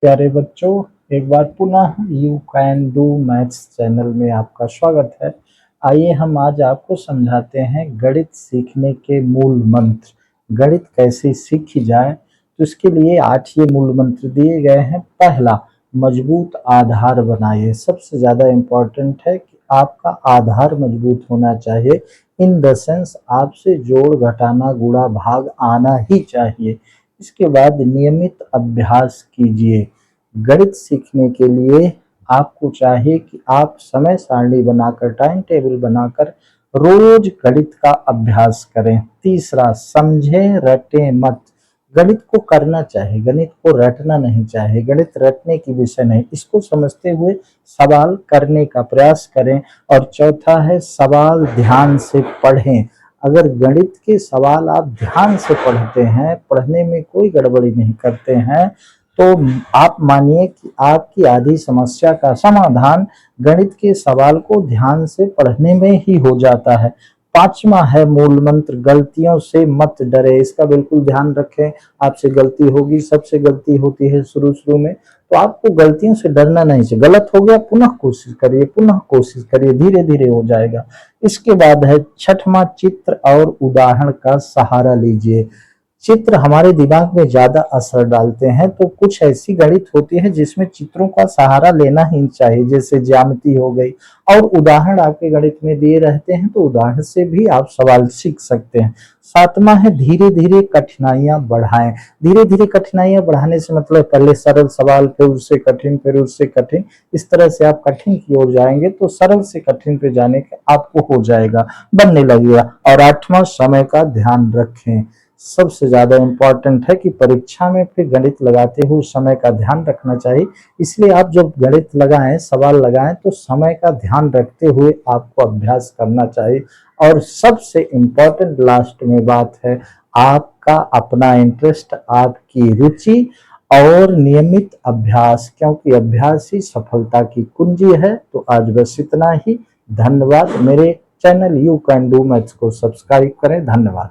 प्यारे बच्चों, एक बार पुनः you can do maths channel में आपका स्वागत है। आइए हम आज आपको समझाते हैं गणित सीखने के मूल मंत्र। गणित कैसे सीखी जाए, तो इसके लिए 8 ये मूल मंत्र दिए गए हैं। पहला, मजबूत आधार बनाइए। सबसे ज़्यादा इम्पोर्टेंट है कि आपका आधार मजबूत होना चाहिए। इन द सेंस आपसे जोड़, घटाना, गुणा, भाग आना ही चाहिए। इसके बाद नियमित अभ्यास कीजिए। गणित सीखने के लिए आपको चाहिए कि आप समय सारणी बनाकर, टाइम टेबल बनाकर रोज गणित का अभ्यास करें। तीसरा, समझें, रटें मत। गणित को करना चाहिए, गणित को रटना नहीं चाहिए। गणित रटने की विषय नहीं, इसको समझते हुए सवाल करने का प्रयास करें। और चौथा है, सवाल ध्यान से पढ़ें। अगर गणित के सवाल आप ध्यान से पढ़ते हैं, पढ़ने में कोई गड़बड़ी नहीं करते हैं, तो आप मानिए कि आपकी आधी समस्या का समाधान गणित के सवाल को ध्यान से पढ़ने में ही हो जाता है। पांचवा है मूल मंत्र, गलतियों से मत डरे। इसका बिल्कुल ध्यान रखें। आपसे गलती होगी, सबसे गलती होती है शुरू शुरू में, तो आपको गलतियों से डरना नहीं चाहिए। गलत हो गया, पुनः कोशिश करिए, पुनः कोशिश करिए, धीरे धीरे हो जाएगा। इसके बाद है छठवां, चित्र और उदाहरण का सहारा लीजिए। चित्र हमारे दिमाग में ज्यादा असर डालते हैं, तो कुछ ऐसी गणित होती है जिसमें चित्रों का सहारा लेना ही चाहिए, जैसे ज्यामिति हो गई। और उदाहरण आपके गणित में दिए रहते हैं, तो उदाहरण से भी आप सवाल सीख सकते हैं। सातवां है, धीरे धीरे कठिनाइयां बढ़ाएं। धीरे धीरे कठिनाइयां बढ़ाने से मतलब पहले सरल सवाल, फिर उससे कठिन, फिर उससे कठिन। इस तरह से आप कठिन की ओर जाएंगे तो सरल से कठिन पे जाने का आपको हो जाएगा, बनने लगेगा। और आठवां, समय का ध्यान रखें। सबसे ज्यादा इम्पोर्टेंट है कि परीक्षा में फिर गणित लगाते हुए समय का ध्यान रखना चाहिए। इसलिए आप जब गणित लगाएं, सवाल लगाएं, तो समय का ध्यान रखते हुए आपको अभ्यास करना चाहिए। और सबसे इम्पोर्टेंट लास्ट में बात है, आपका अपना इंटरेस्ट, आपकी रुचि और नियमित अभ्यास, क्योंकि अभ्यास ही सफलता की कुंजी है। तो आज बस इतना ही। धन्यवाद। मेरे channel you can do maths को सब्सक्राइब करें। धन्यवाद।